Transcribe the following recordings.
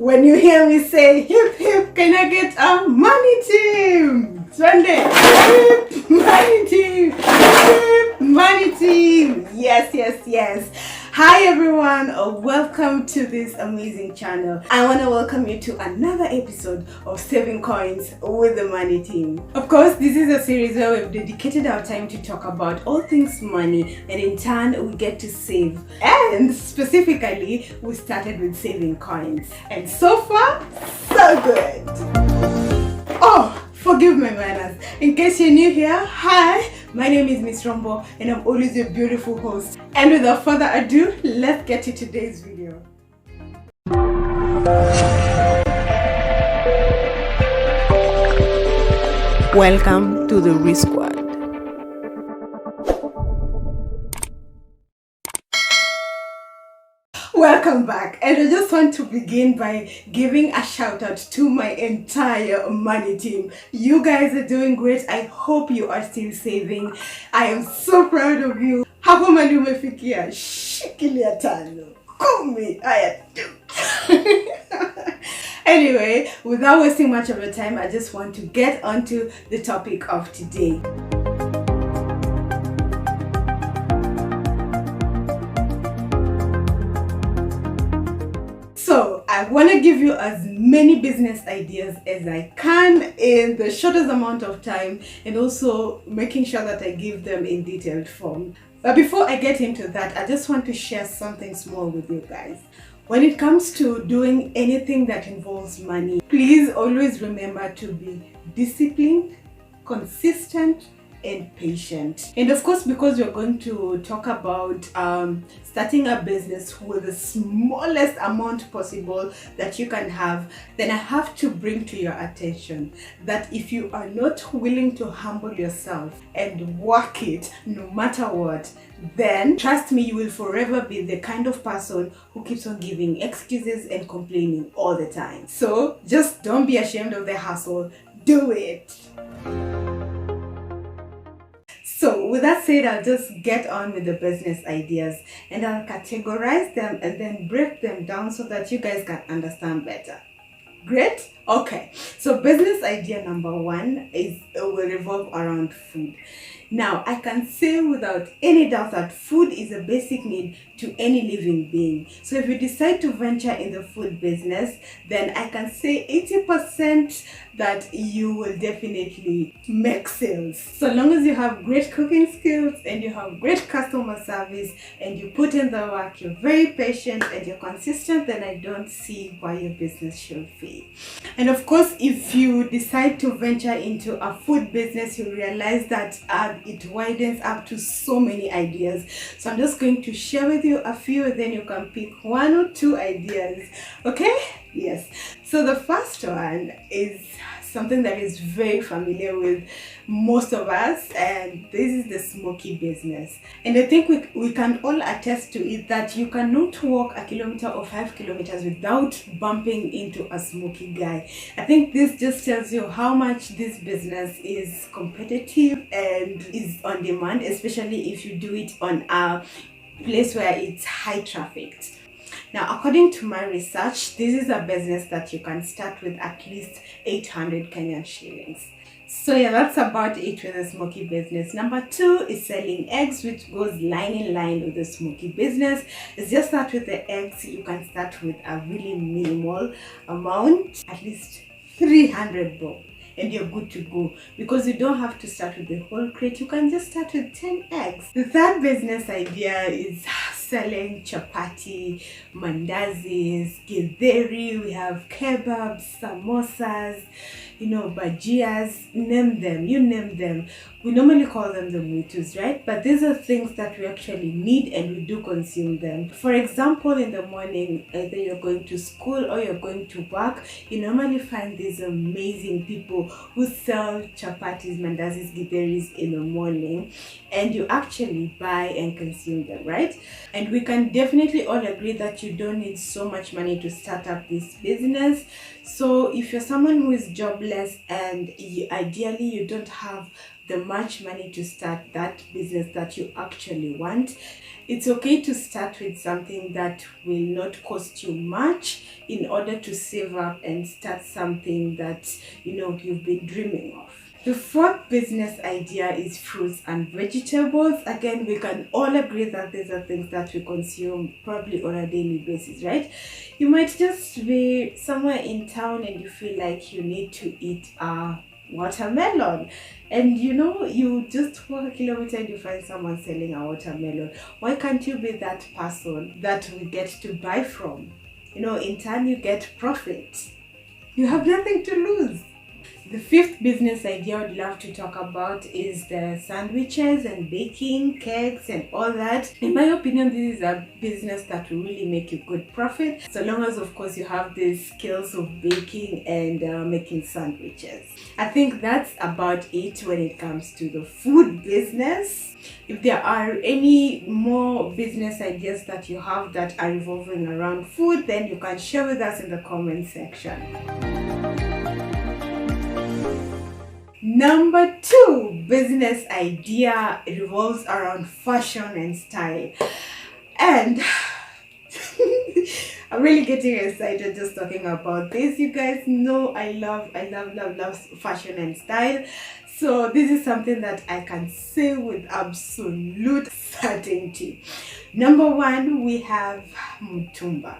When you hear me say hip hip, can I get a money team? Sunday, hip money team, hip money team. Yes. Hi everyone, welcome to this amazing channel. I want to welcome you to another episode of Saving Coins with the Money Team. Of course, this is a series where we've dedicated our time to talk about all things money, and in turn we get to save. And specifically, we started with saving coins, and so far so good. Oh, forgive my manners. In case you're new here, hi, my name is Miss Rombo and I'm always your beautiful host. And without further ado, let's get to today's video. Welcome to the Risk Squad. Welcome back, and I just want to begin by giving a shout out to my entire money team. You guys are doing great. I hope you are still saving. I am so proud of you. Hapo mali umefikia, shikilia tano, kumi, haya tu. Anyway, without wasting much of your time, I just want to get onto the topic of today. So I want to give you as many business ideas as I can in the shortest amount of time, and also making sure that I give them in detailed form. But before I get into that, I just want to share something small with you guys. When it comes to doing anything that involves money, please always remember to be disciplined, consistent, and patient. And of course, because we're going to talk about starting a business with the smallest amount possible that you can have, then I have to bring to your attention that if you are not willing to humble yourself and work it no matter what, then trust me, you will forever be the kind of person who keeps on giving excuses and complaining all the time. So just don't be ashamed of the hustle. Do it. So with that said, I'll just get on with the business ideas, and I'll categorize them and then break them down so that you guys can understand better. Great? Okay. So business idea number one will revolve around food. Now, I can say without any doubt that food is a basic need to any living being. So if you decide to venture in the food business, then I can say 80% that you will definitely make sales. So long as you have great cooking skills and you have great customer service and you put in the work, you're very patient and you're consistent, then I don't see why your business should fail. And of course, if you decide to venture into a food business, you realize that it widens up to so many ideas. So I'm just going to share with you a few, and then you can pick one or two ideas. Okay? Yes. So the first one is something that is very familiar with most of us, and this is the smoky business. And I think we can all attest to it that you cannot walk a kilometer or 5 kilometers without bumping into a smoky guy. I think this just tells you how much this business is competitive and is on demand, especially if you do it on a place where it's high trafficked. Now, according to my research, this is a business that you can start with at least 800 Kenyan shillings. So yeah, that's about it with the smoky business. Number two is selling eggs, which goes line in line with the smoky business. It's just that with the eggs, you can start with a really minimal amount, at least 300 bob. And you're good to go, because you don't have to start with the whole crate. You can just start with 10 eggs. The third business idea is selling chapati, mandazis, githeri. We have kebabs, samosas, bajias, you name them. We normally call them the mutus, right? But these are things that we actually need and we do consume them. For example, in the morning, either you're going to school or you're going to work, you normally find these amazing people who sell chapatis, mandazis, githeris in the morning, and you actually buy and consume them, right? And And we can definitely all agree that you don't need so much money to start up this business. So if you're someone who is jobless and ideally you don't have the much money to start that business that you actually want, it's okay to start with something that will not cost you much in order to save up and start something that you've been dreaming of. The fourth business idea is fruits and vegetables. Again, we can all agree that these are things that we consume probably on a daily basis, right? You might just be somewhere in town and you feel like you need to eat a watermelon, and you just walk a kilometer and you find someone selling a watermelon. Why can't you be that person that we get to buy from? In turn you get profit. You have nothing to lose. The fifth business idea I'd love to talk about is the sandwiches and baking, cakes and all that. In my opinion, this is a business that will really make you good profit, so long as of course you have the skills of baking and making sandwiches. I think that's about it when it comes to the food business. If there are any more business ideas that you have that are revolving around food, then you can share with us in the comment section. Number 2 business idea revolves around fashion and style. And I'm really getting excited just talking about this. You guys know I love fashion and style. So this is something that I can say with absolute certainty. Number 1, we have Mtumba.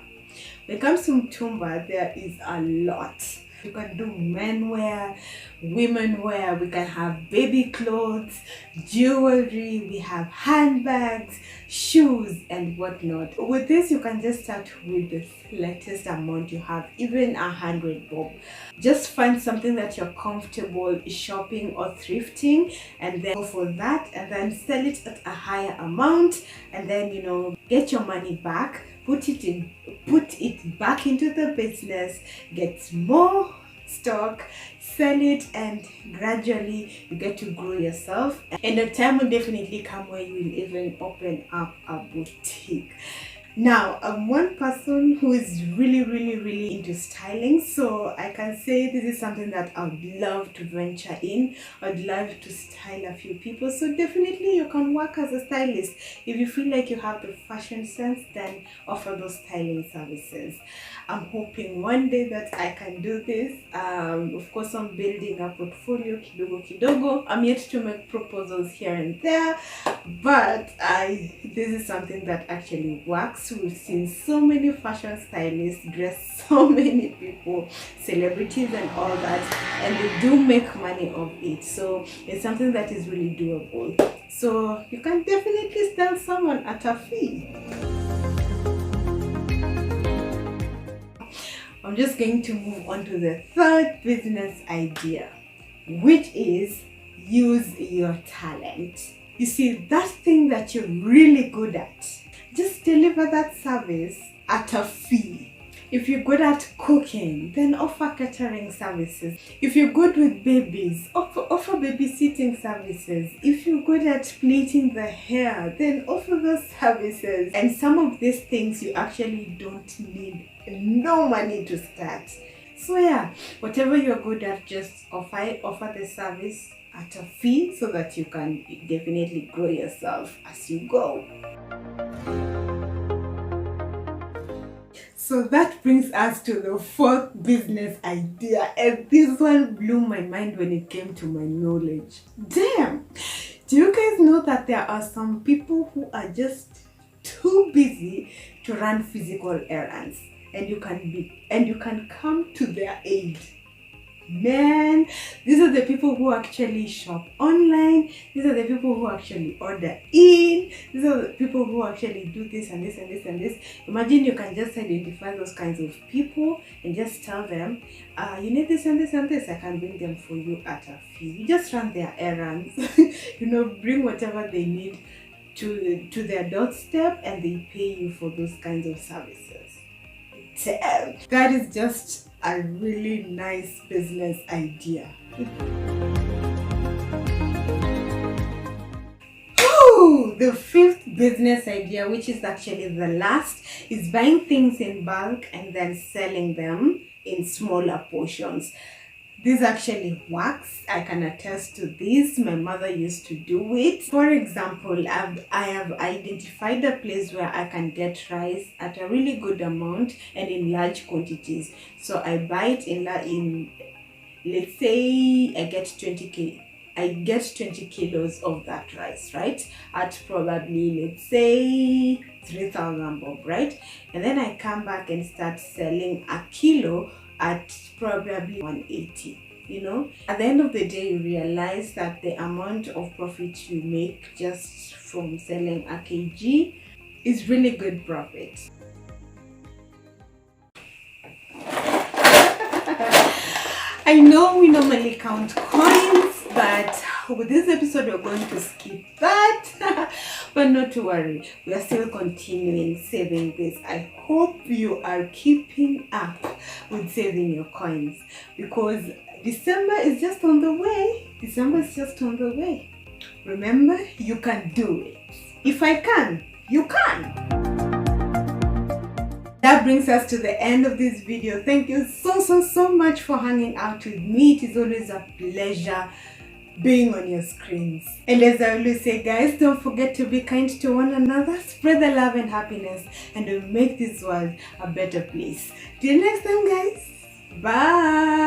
When it comes to Mtumba, there is a lot. You can do men wear, women wear, we can have baby clothes, jewelry, we have handbags, shoes and whatnot. With this, you can just start with the slightest amount you have, even 100 bob. Just find something that you're comfortable shopping or thrifting and then go for that, and then sell it at a higher amount, and then get your money back. Put it back into the business, get more stock, sell it, and gradually you get to grow yourself. And the time will definitely come where you will even open up a boutique. Now, I'm one person who is really into styling, so I can say this is something that I would love to venture in. I'd love to style a few people, so definitely you can work as a stylist. If you feel like you have the fashion sense, then offer those styling services. I'm hoping one day that I can do this. Of course, I'm building a portfolio kidogo. I'm yet to make proposals here and there, but this is something that actually works. We've seen so many fashion stylists dress so many people, celebrities and all that, and they do make money of it. So it's something that is really doable. So you can definitely sell someone at a fee. I'm just going to move on to the third business idea, which is use your talent. You see, that thing that you're really good at, just deliver that service at a fee. If you're good at cooking, then offer catering services. If you're good with babies, offer babysitting services. If you're good at plaiting the hair, then offer those services. And some of these things you actually don't need no money to start. So yeah, whatever you're good at, just offer the service at a fee so that you can definitely grow yourself as you go. So that brings us to the fourth business idea, and this one blew my mind when it came to my knowledge. Damn! Do you guys know that there are some people who are just too busy to run physical errands, and you can come to their aid? Man, these are the people who actually shop online. These are the people who actually order in. These are the people who actually do this and this and this and this. Imagine you can just identify those kinds of people and just tell them, you need this and this and this. I can bring them for you at a fee. You just run their errands. Bring whatever they need to their doorstep, and they pay you for those kinds of services. Damn, that is just a really nice business idea. the fifth business idea, which is actually the last, is buying things in bulk and then selling them in smaller portions. This actually works. I can attest to this. My mother used to do it. For example, I have identified a place where I can get rice at a really good amount and in large quantities. So I buy it in let's say I get 20 kilos of that rice, right? At probably, let's say 3,000 bob, right? And then I come back and start selling a kilo at probably 180. At the end of the day, you realize that the amount of profit you make just from selling a kg is really good profit. I know we normally count coins, but with this episode we're going to skip that. But not to worry, we are still continuing saving this. I hope you are keeping up with saving your coins, because December is just on the way. Remember, you can do it. If I can, you can. That brings us to the end of this video. Thank you so much for hanging out with me. It is always a pleasure being on your screens. And as I always say, guys, don't forget to be kind to one another, spread the love and happiness, and we'll make this world a better place. Till next time, guys. Bye.